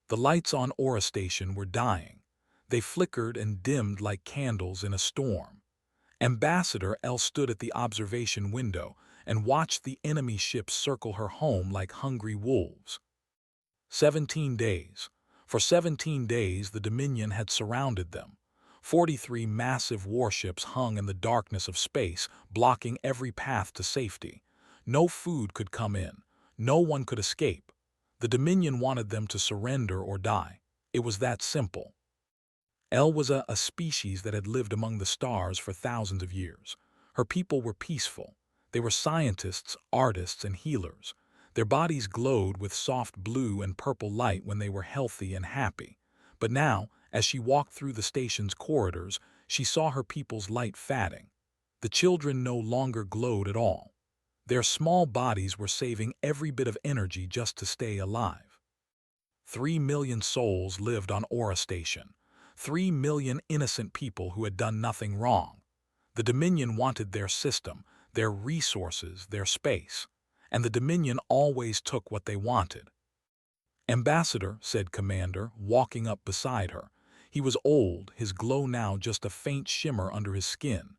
The lights on Aura Station were dying. They flickered and dimmed like candles in a storm. Ambassador L stood at the observation window and watched the enemy ships circle her home like hungry wolves. 17 days. For 17 days, the Dominion had surrounded them. 43 massive warships hung in the darkness of space, blocking every path to safety. No food could come in. No one could escape. The Dominion wanted them to surrender or die. It was that simple. L was a species that had lived among the stars for thousands of years. Her people were peaceful. They were scientists, artists, and healers. Their bodies glowed with soft blue and purple light when they were healthy and happy. But now, as she walked through the station's corridors, she saw her people's light fading. The children no longer glowed at all. Their small bodies were saving every bit of energy just to stay alive. 3 million souls lived on Aura Station. 3 million innocent people who had done nothing wrong. The Dominion wanted their system, their resources, their space. And the Dominion always took what they wanted. Ambassador, said Commander, walking up beside her. He was old, his glow now just a faint shimmer under his skin.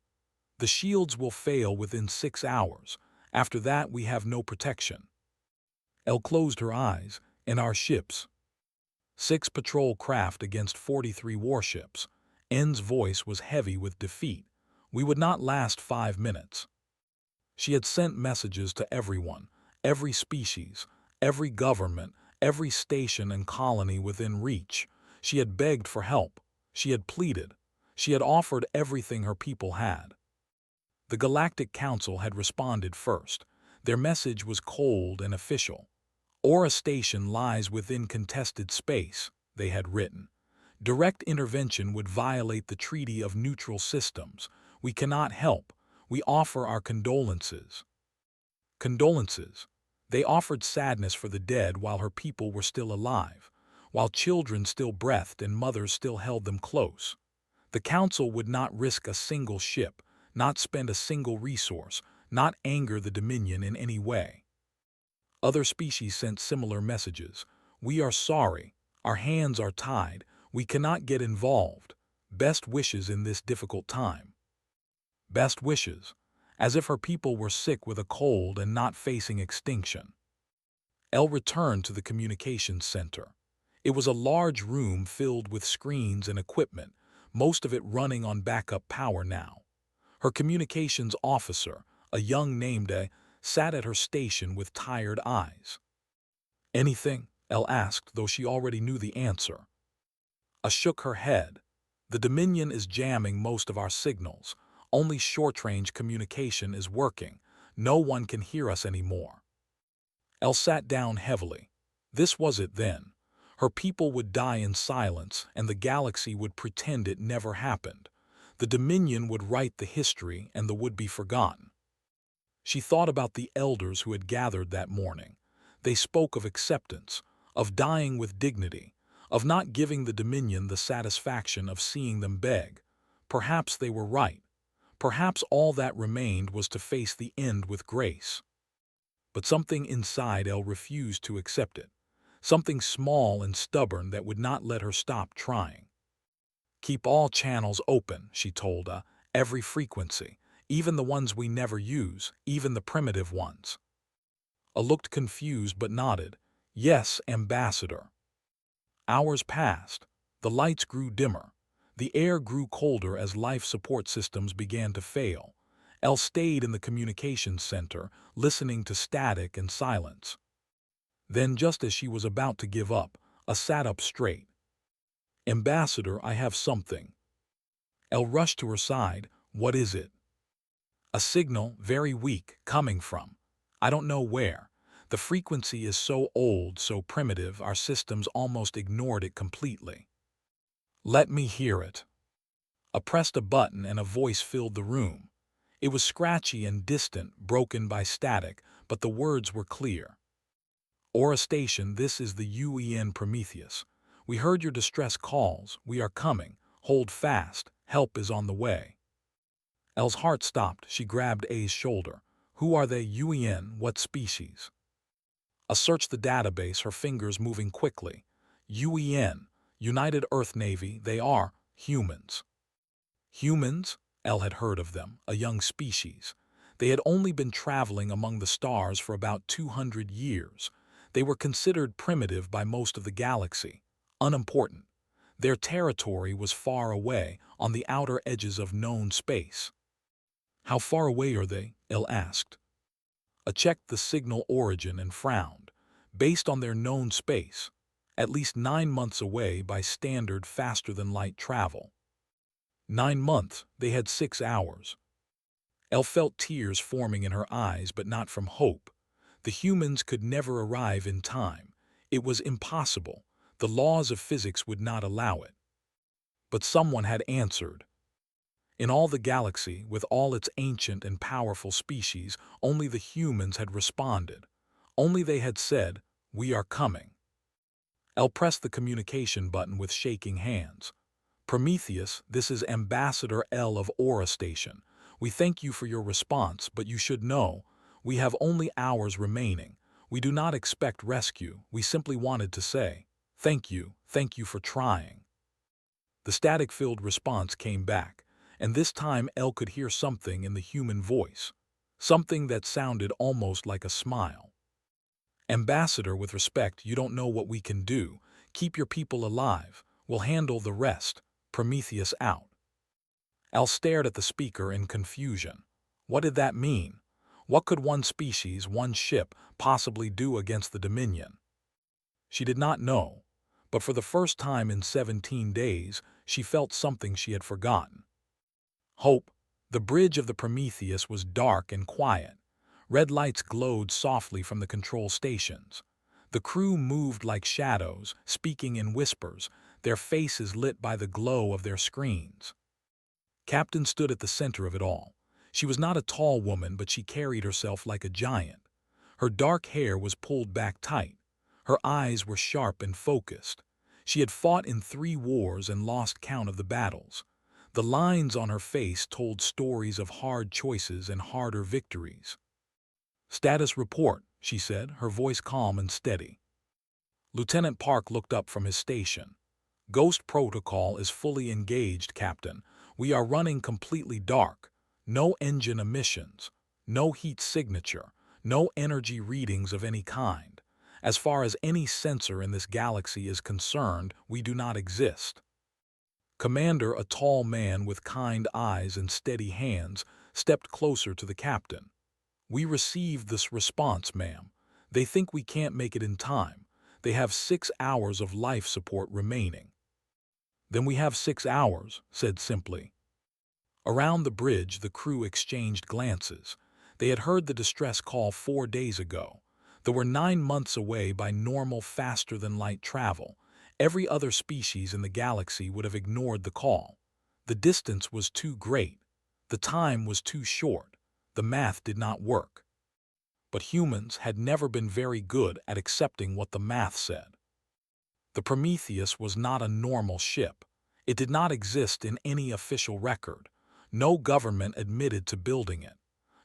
The shields will fail within 6 hours. After that, we have no protection. Elle closed her eyes. In our ships. 6 patrol craft against 43 warships. N's voice was heavy with defeat. We would not last 5 minutes. She had sent messages to everyone, every species, every government, every station and colony within reach. She had begged for help. She had pleaded. She had offered everything her people had. The Galactic Council had responded first. Their message was cold and official. Aura Station lies within contested space, they had written. Direct intervention would violate the Treaty of Neutral Systems. We cannot help. We offer our condolences. Condolences. They offered sadness for the dead while her people were still alive, while children still breathed and mothers still held them close. The Council would not risk a single ship, not spend a single resource, not anger the Dominion in any way. Other species sent similar messages. We are sorry. Our hands are tied. We cannot get involved. Best wishes in this difficult time. Best wishes, as if her people were sick with a cold and not facing extinction. Elle returned to the communications center. It was a large room filled with screens and equipment, most of it running on backup power now. Her communications officer, a young named A, sat at her station with tired eyes. Anything? Elle asked, though she already knew the answer. A shook her head. The Dominion is jamming most of our signals. Only short-range communication is working. No one can hear us anymore. Elle sat down heavily. This was it then. Her people would die in silence, and the galaxy would pretend it never happened. The Dominion would write the history, and the would be forgotten. She thought about the elders who had gathered that morning. They spoke of acceptance, of dying with dignity, of not giving the Dominion the satisfaction of seeing them beg. Perhaps they were right. Perhaps all that remained was to face the end with grace. But something inside Elle refused to accept it. Something small and stubborn that would not let her stop trying. Keep all channels open, she told her, every frequency. Even the ones we never use, even the primitive ones. A looked confused but nodded. Yes, Ambassador. Hours passed. The lights grew dimmer. The air grew colder as life support systems began to fail. Elle stayed in the communications center, listening to static and silence. Then, just as she was about to give up, A sat up straight. Ambassador, I have something. Elle rushed to her side. What is it? A signal, very weak, coming from. I don't know where. The frequency is so old, so primitive, our systems almost ignored it completely. Let me hear it. I pressed a button and a voice filled the room. It was scratchy and distant, broken by static, but the words were clear. Aura Station, this is the UEN Prometheus. We heard your distress calls. We are coming. Hold fast. Help is on the way. Elle's heart stopped. She grabbed A's shoulder. Who are they? UEN? What species? I searched the database, her fingers moving quickly. UN, United Earth Navy, they are humans. Humans? El had heard of them, a young species. They had only been traveling among the stars for about 200 years. They were considered primitive by most of the galaxy, unimportant. Their territory was far away, on the outer edges of known space. How far away are they? El asked. A checked the signal origin and frowned. Based on their known space, at least 9 months away by standard faster-than-light travel. 9 months, they had 6 hours. Elle felt tears forming in her eyes, but not from hope. The humans could never arrive in time. It was impossible. The laws of physics would not allow it. But someone had answered. In all the galaxy, with all its ancient and powerful species, only the humans had responded. Only they had said, "We are coming." Elle pressed the communication button with shaking hands. "Prometheus, this is Ambassador L of Aura Station. We thank you for your response, but you should know, we have only hours remaining. We do not expect rescue. We simply wanted to say, thank you for trying." The static-filled response came back, and this time Elle could hear something in the human voice, something that sounded almost like a smile. "Ambassador, with respect, you don't know what we can do. Keep your people alive. We'll handle the rest. Prometheus out." Al stared at the speaker in confusion. What did that mean? What could one species, one ship, possibly do against the Dominion? She did not know, but for the first time in 17 days, she felt something she had forgotten. Hope. The bridge of the Prometheus was dark and quiet. Red lights glowed softly from the control stations. The crew moved like shadows, speaking in whispers, their faces lit by the glow of their screens. Captain stood at the center of it all. She was not a tall woman, but she carried herself like a giant. Her dark hair was pulled back tight. Her eyes were sharp and focused. She had fought in 3 wars and lost count of the battles. The lines on her face told stories of hard choices and harder victories. "Status report," she said, her voice calm and steady. Lieutenant Park looked up from his station. "Ghost protocol is fully engaged, Captain. We are running completely dark. No engine emissions, no heat signature, no energy readings of any kind. As far as any sensor in this galaxy is concerned, we do not exist." Commander, a tall man with kind eyes and steady hands, stepped closer to the captain. "We received this response, ma'am. They think we can't make it in time. They have 6 hours of life support remaining." "Then we have 6 hours," said simply. Around the bridge, the crew exchanged glances. They had heard the distress call 4 days ago. They were 9 months away by normal faster-than-light travel. Every other species in the galaxy would have ignored the call. The distance was too great. The time was too short. The math did not work. But humans had never been very good at accepting what the math said. The Prometheus was not a normal ship. It did not exist in any official record. No government admitted to building it.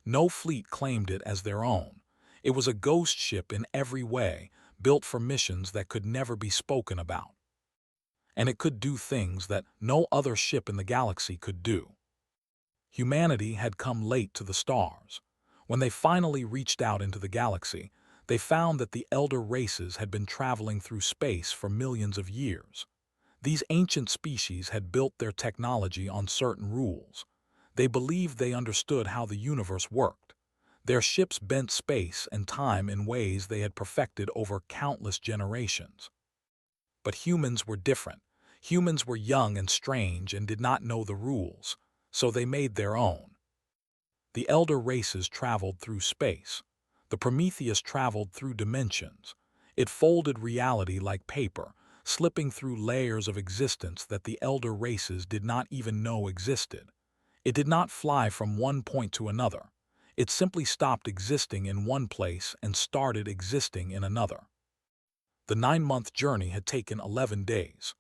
No fleet claimed it as their own. It was a ghost ship in every way, built for missions that could never be spoken about. And it could do things that no other ship in the galaxy could do. Humanity had come late to the stars. When they finally reached out into the galaxy, they found that the elder races had been traveling through space for millions of years. These ancient species had built their technology on certain rules. They believed they understood how the universe worked. Their ships bent space and time in ways they had perfected over countless generations. But humans were different. Humans were young and strange and did not know the rules, so they made their own. The elder races traveled through space. The Prometheus traveled through dimensions. It folded reality like paper, slipping through layers of existence that the elder races did not even know existed. It did not fly from one point to another. It simply stopped existing in one place and started existing in another. The 9-month journey had taken 11 days.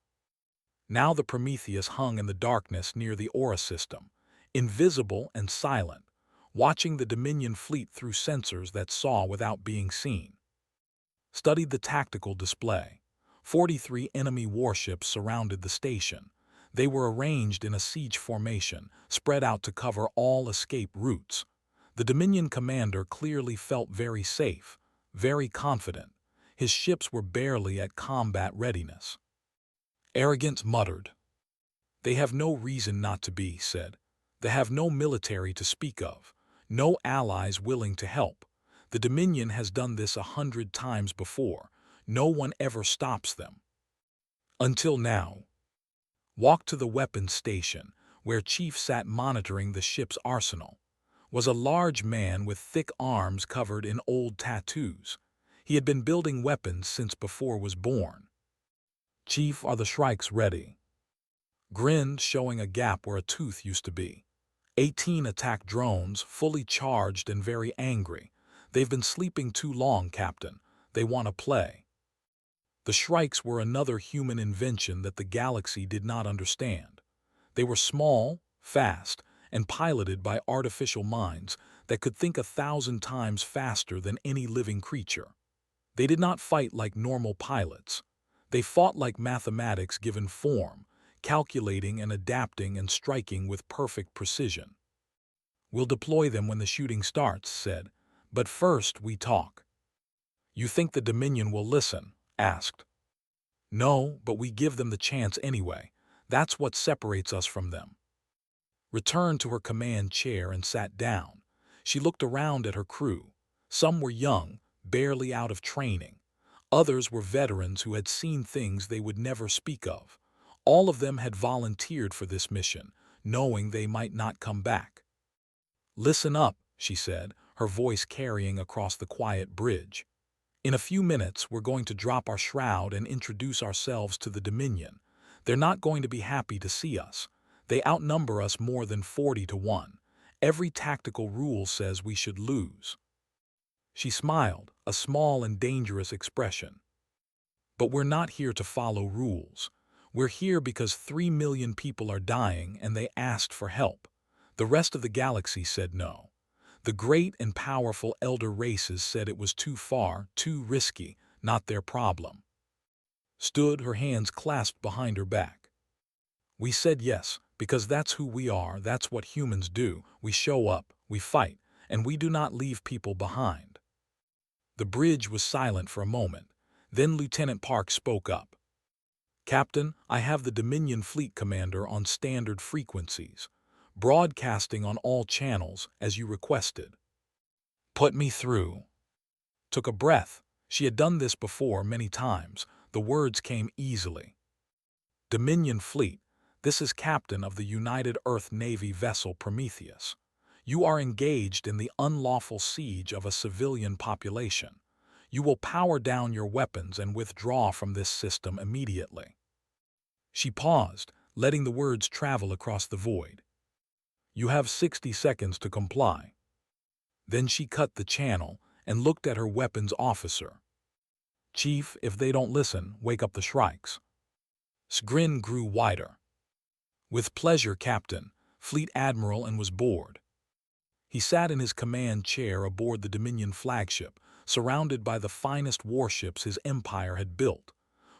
Now the Prometheus hung in the darkness near the Aura system, invisible and silent, watching the Dominion fleet through sensors that saw without being seen. Studied the tactical display. 43 enemy warships surrounded the station. They were arranged in a siege formation, spread out to cover all escape routes. The Dominion commander clearly felt very safe, very confident. His ships were barely at combat readiness. Arrogant muttered. "They have no reason not to be," said. "They have no military to speak of, no allies willing to help. The Dominion has done this 100 times before. No one ever stops them. Until now." Walked to the weapons station, where Chief sat monitoring the ship's arsenal. Was a large man with thick arms covered in old tattoos. He had been building weapons since before was born. "Chief, are the shrikes ready?" Grinned, showing a gap where a tooth used to be. 18 attack drones, fully charged and very angry. "They've been sleeping too long, Captain. They want to play." The shrikes were another human invention that the galaxy did not understand. They were small, fast, and piloted by artificial minds that could think 1,000 times faster than any living creature. They did not fight like normal pilots. They fought like mathematics given form, calculating and adapting and striking with perfect precision. "We'll deploy them when the shooting starts," said. "But first we talk." "You think the Dominion will listen?" asked. "No, but we give them the chance anyway. That's what separates us from them." Returned to her command chair and sat down. She looked around at her crew. Some were young, barely out of training. Others were veterans who had seen things they would never speak of. All of them had volunteered for this mission, knowing they might not come back. "Listen up," she said, her voice carrying across the quiet bridge. "In a few minutes, we're going to drop our shroud and introduce ourselves to the Dominion. They're not going to be happy to see us. They outnumber us more than 40 to 1. Every tactical rule says we should lose." She smiled, a small and dangerous expression. "But we're not here to follow rules. We're here because 3 million people are dying and they asked for help. The rest of the galaxy said no. The great and powerful elder races said it was too far, too risky, not their problem." Stood, her hands clasped behind her back. "We said yes, because that's who we are, that's what humans do. We show up, we fight, and we do not leave people behind." The bridge was silent for a moment. Then Lieutenant Park spoke up. "Captain, I have the Dominion Fleet Commander on standard frequencies, broadcasting on all channels as you requested." "Put me through." Took a breath. She had done this before many times. The words came easily. "Dominion Fleet, this is Captain of the United Earth Navy vessel Prometheus. You are engaged in the unlawful siege of a civilian population. You will power down your weapons and withdraw from this system immediately." She paused, letting the words travel across the void. "You have 60 seconds to comply." Then she cut the channel and looked at her weapons officer. "Chief, if they don't listen, wake up the shrikes." Grin grew wider. "With pleasure, Captain." Fleet Admiral, and was bored. He sat in his command chair aboard the Dominion flagship, surrounded by the finest warships his empire had built.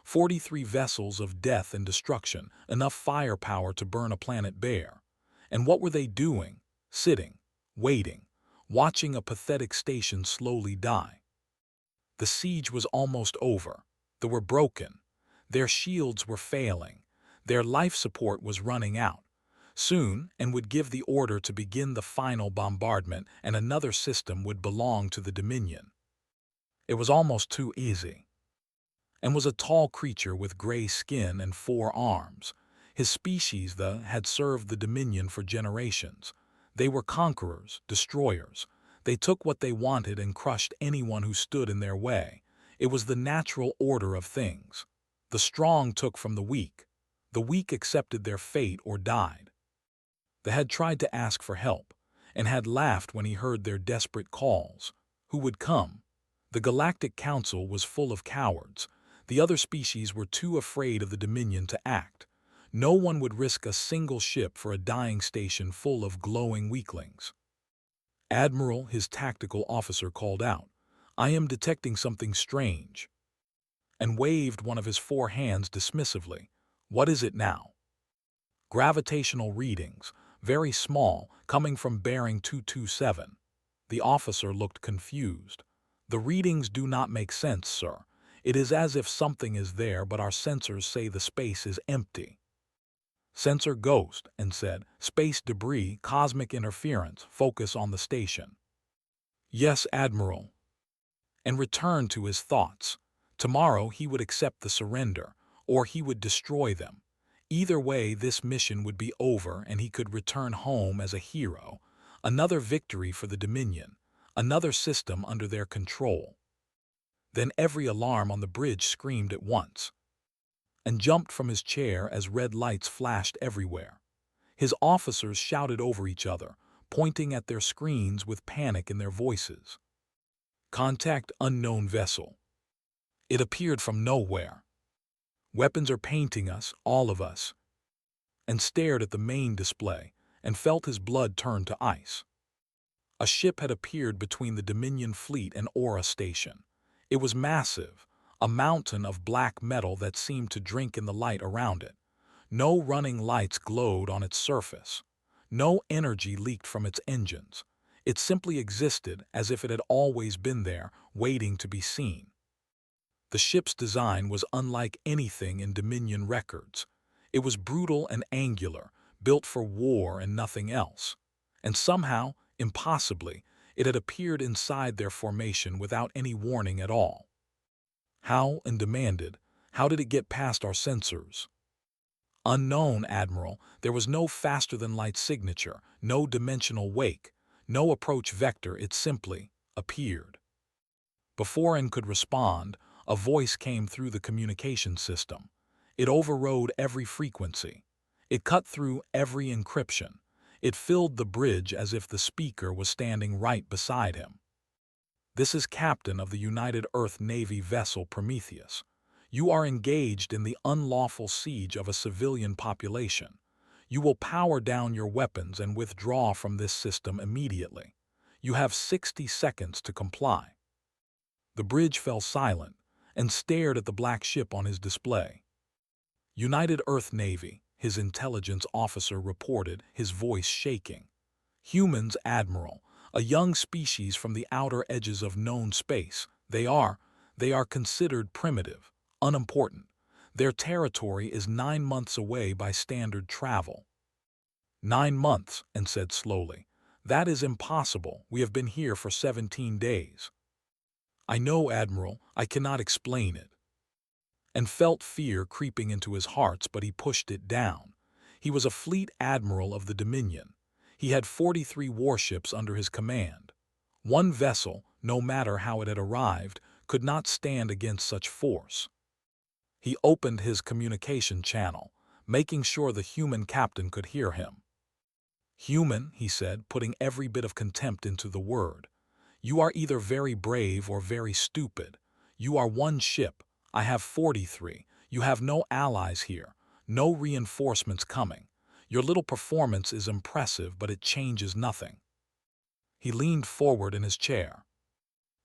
43 vessels of death and destruction, enough firepower to burn a planet bare. And what were they doing? Sitting, waiting, watching a pathetic station slowly die. The siege was almost over. They were broken. Their shields were failing. Their life support was running out. Soon, and would give the order to begin the final bombardment, and another system would belong to the Dominion. It was almost too easy. And was a tall creature with gray skin and 4 arms. His species, had served the Dominion for generations. They were conquerors, destroyers. They took what they wanted and crushed anyone who stood in their way. It was the natural order of things. The strong took from the weak. The weak accepted their fate or died. They had tried to ask for help, and had laughed when he heard their desperate calls. Who would come? The Galactic Council was full of cowards. The other species were too afraid of the Dominion to act. No one would risk a single ship for a dying station full of glowing weaklings. "Admiral," his tactical officer called out, "I am detecting something strange." and waved one of his four hands dismissively. What is it now? Gravitational readings, very small, coming from bearing 227. The officer looked confused. The readings do not make sense, sir. It is as if something is there, but our sensors say the space is empty. Sensor ghost and said, space debris, cosmic interference, focus on the station. Yes, Admiral. And returned to his thoughts. Tomorrow he would accept the surrender, or he would destroy them. Either way, this mission would be over and he could return home as a hero. Another victory for the Dominion, another system under their control. Then every alarm on the bridge screamed at once, and jumped from his chair as red lights flashed everywhere. His officers shouted over each other, pointing at their screens with panic in their voices. Contact unknown vessel. It appeared from nowhere. Weapons are painting us, all of us. And stared at the main display, and felt his blood turn to ice. A ship had appeared between the Dominion fleet and Aura Station. It was massive, a mountain of black metal that seemed to drink in the light around it. No running lights glowed on its surface. No energy leaked from its engines. It simply existed as if it had always been there, waiting to be seen. The ship's design was unlike anything in Dominion records. It was brutal and angular, built for war and nothing else. And somehow, impossibly, it had appeared inside their formation without any warning at all. How, and demanded, how did it get past our sensors? Unknown, Admiral, there was no faster-than-light signature, no dimensional wake, no approach vector, it simply appeared. Before N could respond, a voice came through the communication system. It overrode every frequency. It cut through every encryption. It filled the bridge as if the speaker was standing right beside him. This is Captain of the United Earth Navy vessel Prometheus. You are engaged in the unlawful siege of a civilian population. You will power down your weapons and withdraw from this system immediately. You have 60 seconds to comply. The bridge fell silent and stared at the black ship on his display. United Earth Navy, his intelligence officer reported, his voice shaking. Humans, Admiral, a young species from the outer edges of known space. They are considered primitive, unimportant. Their territory is 9 months away by standard travel. 9 months, and said slowly. That is impossible. We have been here for 17 days. I know, Admiral, I cannot explain it. And felt fear creeping into his heart, but he pushed it down. He was a fleet admiral of the Dominion. He had 43 warships under his command. One vessel, no matter how it had arrived, could not stand against such force. He opened his communication channel, making sure the human captain could hear him. Human, he said, putting every bit of contempt into the word. You are either very brave or very stupid. You are one ship. I have 43. You have no allies here, no reinforcements coming. Your little performance is impressive, but it changes nothing. He leaned forward in his chair.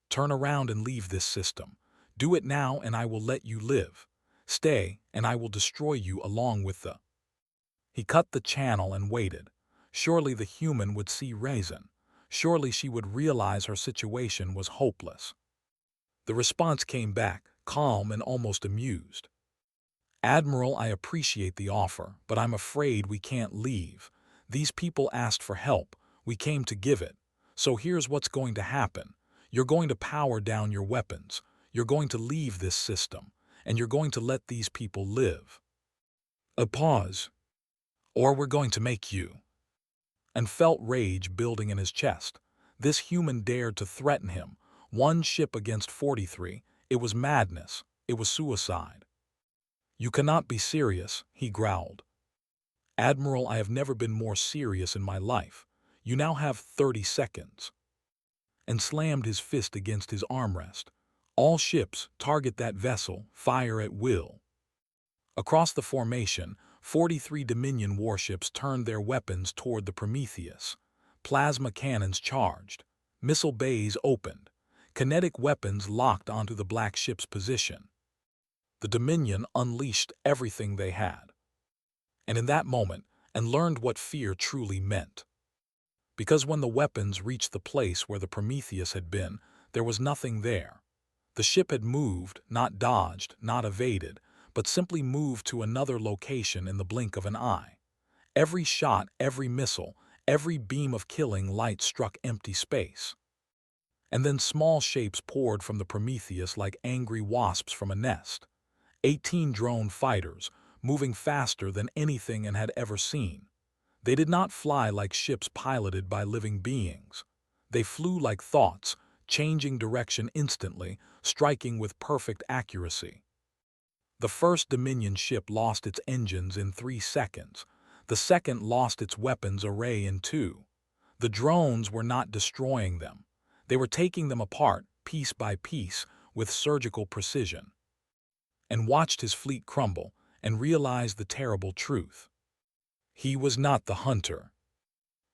Turn around and leave this system. Do it now and I will let you live. Stay and I will destroy you along with the... He cut the channel and waited. Surely the human would see reason. Surely she would realize her situation was hopeless. The response came back, calm and almost amused. Admiral, I appreciate the offer, but I'm afraid we can't leave. These people asked for help. We came to give it. So here's what's going to happen. You're going to power down your weapons. You're going to leave this system. And you're going to let these people live. A pause. Or we're going to make you. And felt rage building in his chest. This human dared to threaten him. One ship against 43. It was madness. It was suicide. You cannot be serious, he growled. Admiral, I have never been more serious in my life. You now have 30 seconds. And slammed his fist against his armrest. All ships, target that vessel, fire at will. Across the formation, 43 Dominion warships turned their weapons toward the Prometheus. Plasma cannons charged. Missile bays opened. Kinetic weapons locked onto the black ship's position. The Dominion unleashed everything they had. And in that moment, and learned what fear truly meant. Because when the weapons reached the place where the Prometheus had been, there was nothing there. The ship had moved, not dodged, not evaded, but simply moved to another location in the blink of an eye. Every shot, every missile, every beam of killing light struck empty space. And then small shapes poured from the Prometheus like angry wasps from a nest. 18 drone fighters, moving faster than anything it had ever seen. They did not fly like ships piloted by living beings. They flew like thoughts, changing direction instantly, striking with perfect accuracy. The first Dominion ship lost its engines in 3 seconds. The second lost its weapons array in 2. The drones were not destroying them. They were taking them apart, piece by piece, with surgical precision. And watched his fleet crumble, and realized the terrible truth. He was not the hunter.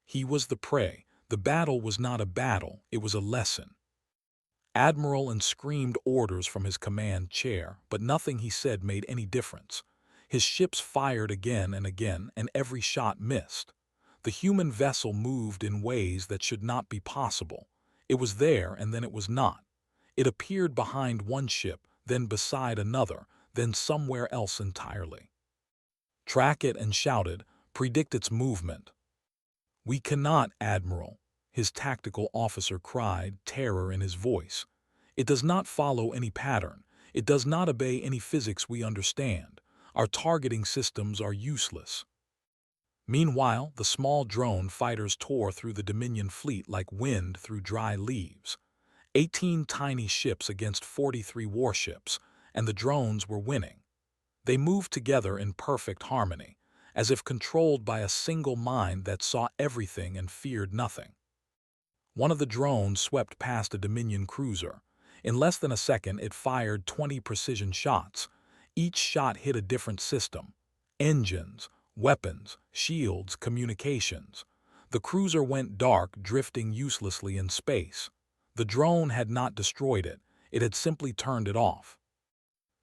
He was the prey. The battle was not a battle, it was a lesson. Admiral and screamed orders from his command chair, but nothing he said made any difference. His ships fired again, and every shot missed. The human vessel moved in ways that should not be possible. It was there, and then it was not. It appeared behind one ship, then beside another, then somewhere else entirely. Track it and shouted, predict its movement. We cannot, Admiral, his tactical officer cried, terror in his voice. It does not follow any pattern. It does not obey any physics we understand. Our targeting systems are useless. Meanwhile, the small drone fighters tore through the Dominion fleet like wind through dry leaves. 18 tiny ships against 43 warships, and the drones were winning. They moved together in perfect harmony, as if controlled by a single mind that saw everything and feared nothing. One of the drones swept past a Dominion cruiser. In less than a second, it fired 20 precision shots. Each shot hit a different system: engines, weapons, shields, communications. The cruiser went dark, drifting uselessly in space. The drone had not destroyed it. It had simply turned it off.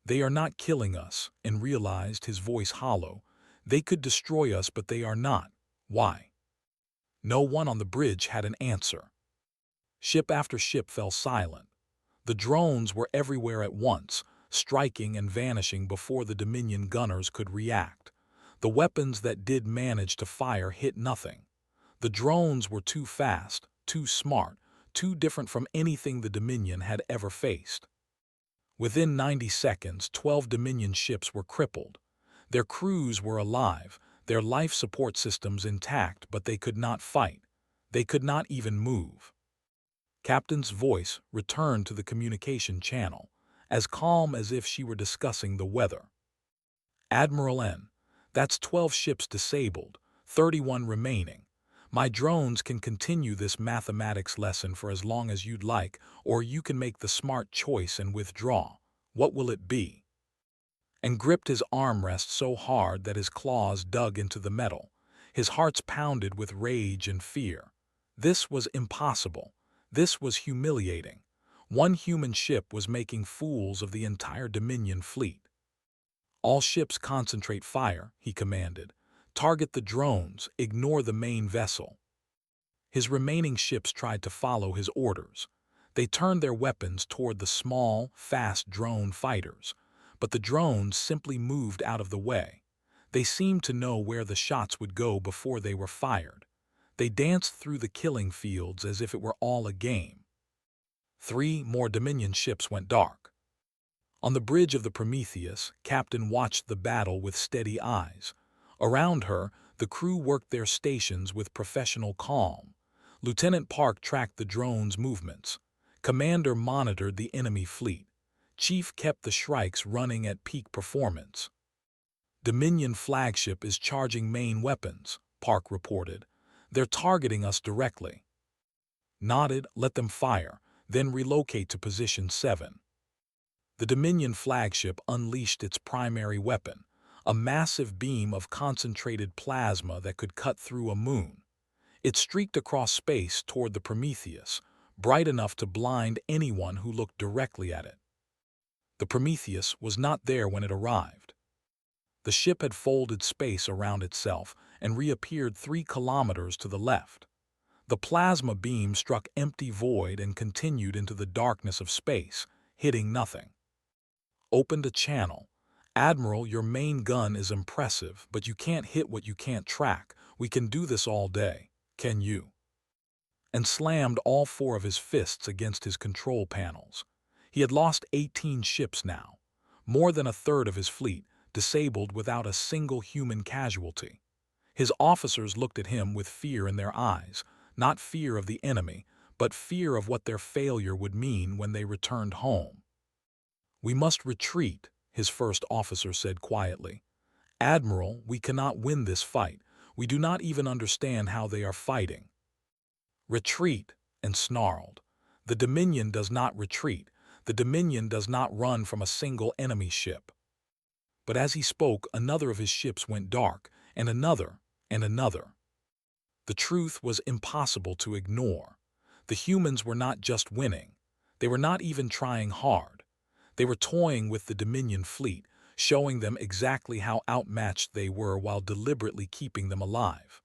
They are not killing us, and realized, his voice hollow. They could destroy us, but they are not. Why? No one on the bridge had an answer. Ship after ship fell silent. The drones were everywhere at once, striking and vanishing before the Dominion gunners could react. The weapons that did manage to fire hit nothing. The drones were too fast, too smart, too different from anything the Dominion had ever faced. Within 90 seconds, 12 Dominion ships were crippled. Their crews were alive, their life support systems intact, but they could not fight. They could not even move. Captain's voice returned to the communication channel, as calm as if she were discussing the weather. Admiral N, that's 12 ships disabled, 31 remaining. My drones can continue this mathematics lesson for as long as you'd like, or you can make the smart choice and withdraw. What will it be? And gripped his armrest so hard that his claws dug into the metal. His heart's pounded with rage and fear. This was impossible. This was humiliating. One human ship was making fools of the entire Dominion fleet. All ships concentrate fire, he commanded. Target the drones, ignore the main vessel. His remaining ships tried to follow his orders. They turned their weapons toward the small, fast drone fighters, but the drones simply moved out of the way. They seemed to know where the shots would go before they were fired. They danced through the killing fields as if it were all a game. 3 more Dominion ships went dark. On the bridge of the Prometheus, Captain watched the battle with steady eyes. Around her, the crew worked their stations with professional calm. Lieutenant Park tracked the drone's movements. Commander monitored the enemy fleet. Chief kept the Shrikes running at peak performance. Dominion flagship is charging main weapons, Park reported. They're targeting us directly. Nodded, let them fire, then relocate to position 7. The Dominion flagship unleashed its primary weapon, a massive beam of concentrated plasma that could cut through a moon. It streaked across space toward the Prometheus, bright enough to blind anyone who looked directly at it. The Prometheus was not there when it arrived. The ship had folded space around itself and reappeared 3 kilometers to the left. The plasma beam struck empty void and continued into the darkness of space, hitting nothing. Opened a channel. Admiral, your main gun is impressive, but you can't hit what you can't track. We can do this all day. Can you? And slammed all 4 of his fists against his control panels. He had lost 18 ships now, more than a third of his fleet, disabled without a single human casualty. His officers looked at him with fear in their eyes, not fear of the enemy, but fear of what their failure would mean when they returned home. "We must retreat," his first officer said quietly. "Admiral, we cannot win this fight. We do not even understand how they are fighting." "Retreat," and snarled. "The Dominion does not retreat. The Dominion does not run from a single enemy ship." But as he spoke, another of his ships went dark, and another, and another. The truth was impossible to ignore. The humans were not just winning. They were not even trying hard. They were toying with the Dominion fleet, showing them exactly how outmatched they were while deliberately keeping them alive.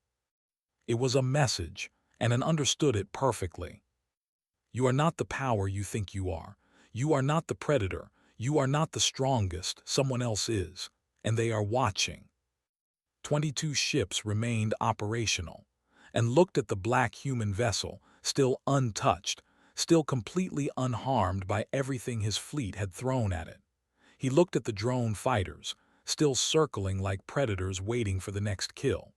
It was a message, and an understood it perfectly. You are not the power you think you are. You are not the predator. You are not the strongest. Someone else is, and they are watching. 22 ships remained operational, and looked at the black human vessel, still untouched, still completely unharmed by everything his fleet had thrown at it. He looked at the drone fighters, still circling like predators waiting for the next kill.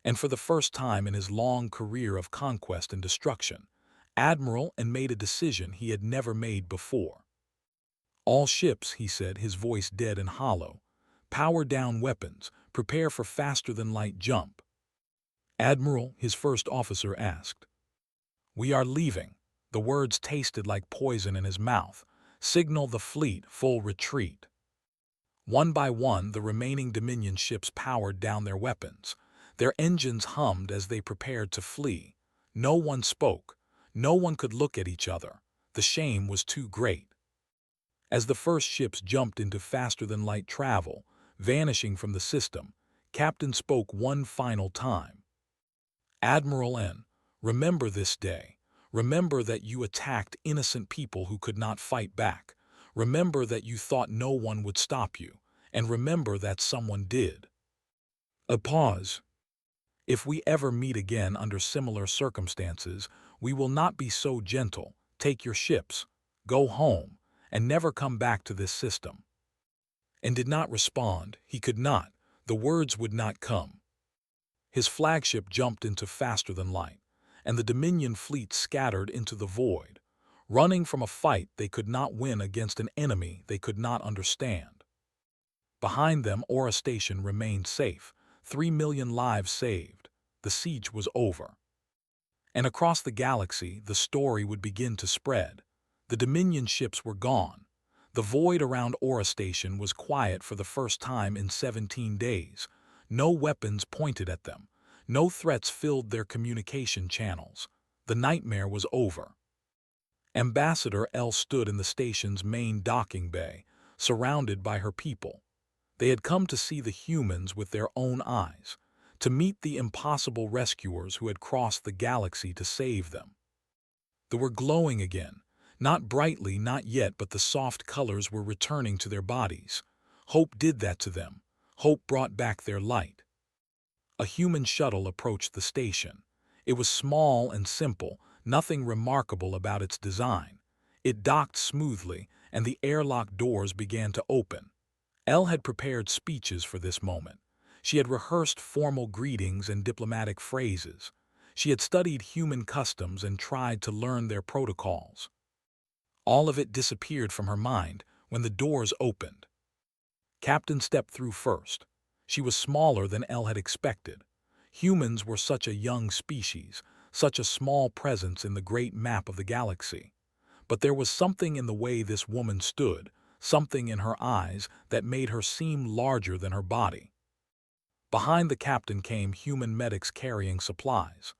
And for the first time in his long career of conquest and destruction, Admiral and made a decision he had never made before. "All ships," he said, his voice dead and hollow, "power down weapons, prepare for faster-than-light jump." "Admiral," his first officer asked. "We are leaving." The words tasted like poison in his mouth. "Signal the fleet, full retreat." One by one, the remaining Dominion ships powered down their weapons. Their engines hummed as they prepared to flee. No one spoke. No one could look at each other. The shame was too great. As the first ships jumped into faster-than-light travel, vanishing from the system, Captain spoke one final time. "Admiral N, remember this day. Remember that you attacked innocent people who could not fight back. Remember that you thought no one would stop you. And remember that someone did." A pause. "If we ever meet again under similar circumstances, we will not be so gentle. Take your ships, go home, and never come back to this system." And did not respond. He could not. The words would not come. His flagship jumped into faster-than-light, and the Dominion fleet scattered into the void, running from a fight they could not win against an enemy they could not understand. Behind them, Aura Station remained safe, 3 million lives saved. The siege was over. And across the galaxy, the story would begin to spread. The Dominion ships were gone. The void around Aura Station was quiet for the first time in 17 days. No weapons pointed at them. No threats filled their communication channels. The nightmare was over. Ambassador L stood in the station's main docking bay, surrounded by her people. They had come to see the humans with their own eyes, to meet the impossible rescuers who had crossed the galaxy to save them. They were glowing again. Not brightly, not yet, but the soft colors were returning to their bodies. Hope did that to them. Hope brought back their light. A human shuttle approached the station. It was small and simple, nothing remarkable about its design. It docked smoothly, and the airlock doors began to open. Elle had prepared speeches for this moment. She had rehearsed formal greetings and diplomatic phrases. She had studied human customs and tried to learn their protocols. All of it disappeared from her mind when the doors opened. Captain stepped through first. She was smaller than Elle had expected. Humans were such a young species, such a small presence in the great map of the galaxy. But there was something in the way this woman stood, something in her eyes that made her seem larger than her body. Behind the captain came human medics carrying supplies.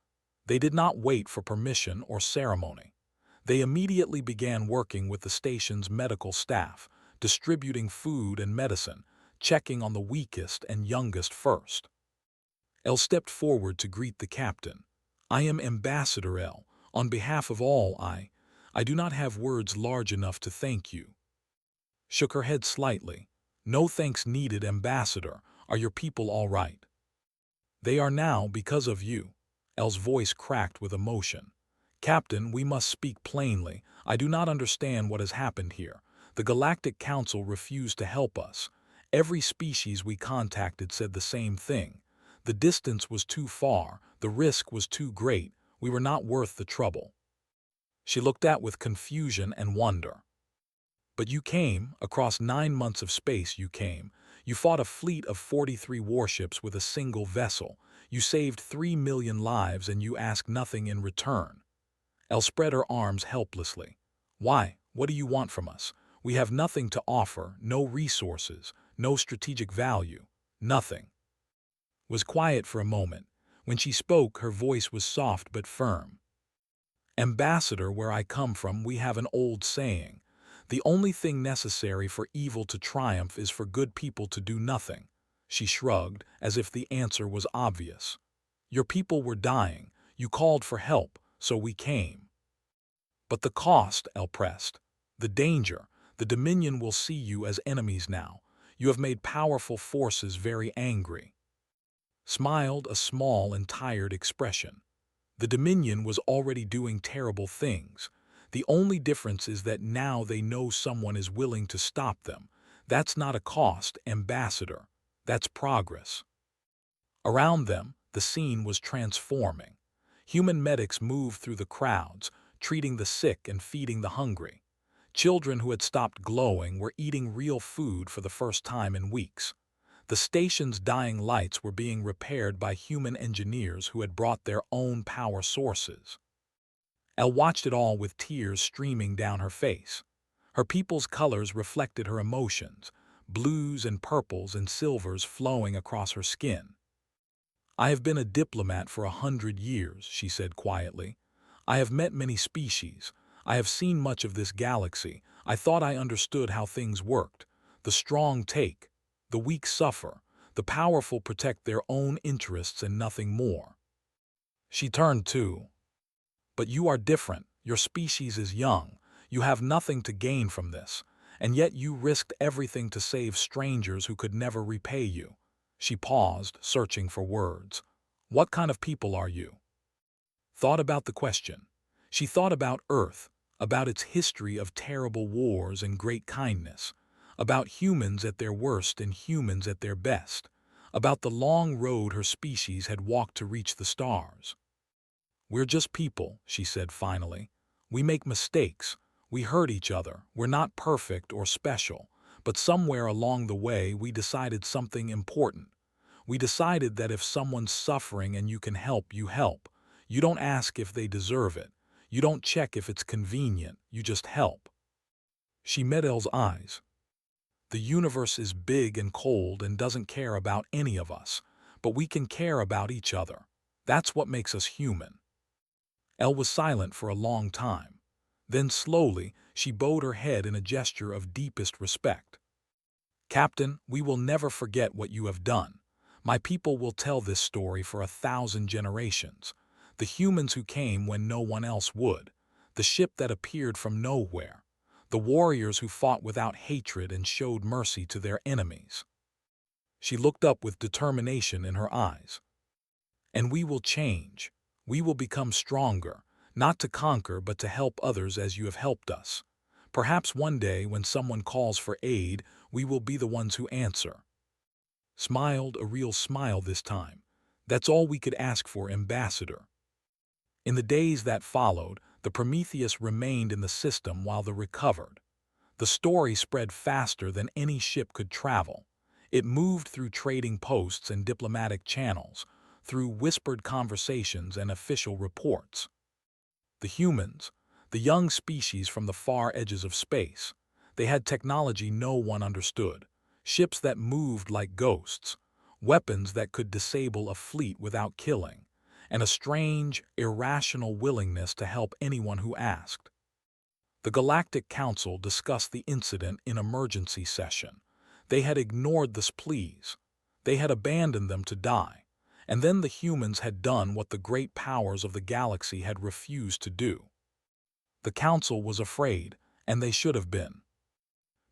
They did not wait for permission or ceremony. They immediately began working with the station's medical staff, distributing food and medicine, checking on the weakest and youngest first. El stepped forward to greet the captain. "I am Ambassador El. On behalf of all, I do not have words large enough to thank you." Shook her head slightly. "No thanks needed, Ambassador. Are your people all right?" "They are now because of you." El's voice cracked with emotion. "Captain, we must speak plainly. I do not understand what has happened here. The Galactic Council refused to help us. Every species we contacted said the same thing. The distance was too far, the risk was too great, we were not worth the trouble." She looked at with confusion and wonder. "But you came, across 9 months of space you came. You fought a fleet of 43 warships with a single vessel. You saved 3 million lives and you ask nothing in return." Elle spread her arms helplessly. "Why? What do you want from us? We have nothing to offer, no resources, no strategic value, nothing." Was quiet for a moment. When she spoke, her voice was soft but firm. "Ambassador, where I come from, we have an old saying. The only thing necessary for evil to triumph is for good people to do nothing." She shrugged, as if the answer was obvious. "Your people were dying. You called for help, so we came." "But the cost," Elle pressed. "The danger. The Dominion will see you as enemies now. You have made powerful forces very angry." Smiled a small and tired expression. The Dominion was already doing terrible things. The only difference is that now they know someone is willing to stop them. That's not a cost, Ambassador. That's progress. Around them, the scene was transforming. Human medics moved through the crowds, treating the sick and feeding the hungry. Children who had stopped glowing were eating real food for the first time in weeks. The station's dying lights were being repaired by human engineers who had brought their own power sources. Elle watched it all with tears streaming down her face. Her people's colors reflected her emotions, blues and purples and silvers flowing across her skin. "I have been a diplomat for 100 years," she said quietly. "I have met many species. I have seen much of this galaxy. I thought I understood how things worked. The strong take, the weak suffer, the powerful protect their own interests and nothing more." She turned too. "But you are different. Your species is young. You have nothing to gain from this, and yet you risked everything to save strangers who could never repay you." She paused, searching for words. "What kind of people are you?" Thought about the question. She thought about Earth, about its history of terrible wars and great kindness, about humans at their worst and humans at their best, about the long road her species had walked to reach the stars. "We're just people," she said finally. "We make mistakes. We hurt each other. We're not perfect or special. But somewhere along the way, we decided something important. We decided that if someone's suffering and you can help, you help. You don't ask if they deserve it. You don't check if it's convenient. You just help." She met Elle's eyes. "The universe is big and cold and doesn't care about any of us, but we can care about each other. That's what makes us human." Elle was silent for a long time. Then slowly, she bowed her head in a gesture of deepest respect. "Captain, we will never forget what you have done. My people will tell this story for 1,000 generations. The humans who came when no one else would. The ship that appeared from nowhere. The warriors who fought without hatred and showed mercy to their enemies." She looked up with determination in her eyes. "And we will change. We will become stronger, not to conquer but to help others as you have helped us. Perhaps one day when someone calls for aid, we will be the ones who answer." Smiled a real smile this time. "That's all we could ask for, Ambassador." In the days that followed, the Prometheus remained in the system while the recovered. The story spread faster than any ship could travel. It moved through trading posts and diplomatic channels, through whispered conversations and official reports. The humans, the young species from the far edges of space, they had technology no one understood, ships that moved like ghosts, weapons that could disable a fleet without killing, and a strange, irrational willingness to help anyone who asked. The Galactic Council discussed the incident in emergency session. They had ignored the pleas. They had abandoned them to die. And then the humans had done what the great powers of the galaxy had refused to do. The Council was afraid, and they should have been.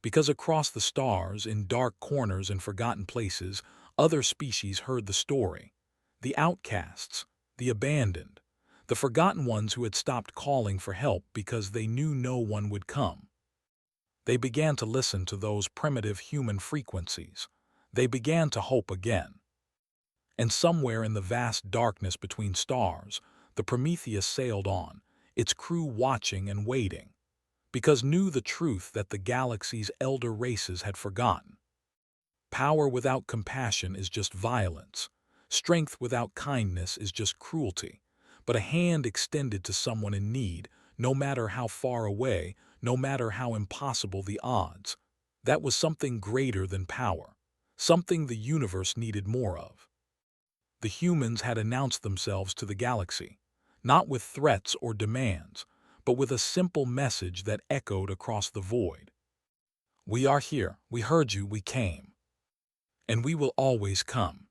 Because across the stars, in dark corners and forgotten places, other species heard the story. The outcasts, the abandoned, the forgotten ones who had stopped calling for help because they knew no one would come. They began to listen to those primitive human frequencies. They began to hope again. And somewhere in the vast darkness between stars, the Prometheus sailed on, its crew watching and waiting, because knew the truth that the galaxy's elder races had forgotten. Power without compassion is just violence. Strength without kindness is just cruelty. But a hand extended to someone in need, no matter how far away, no matter how impossible the odds, that was something greater than power, something the universe needed more of. The humans had announced themselves to the galaxy, not with threats or demands, but with a simple message that echoed across the void. We are here, we heard you, we came. And we will always come.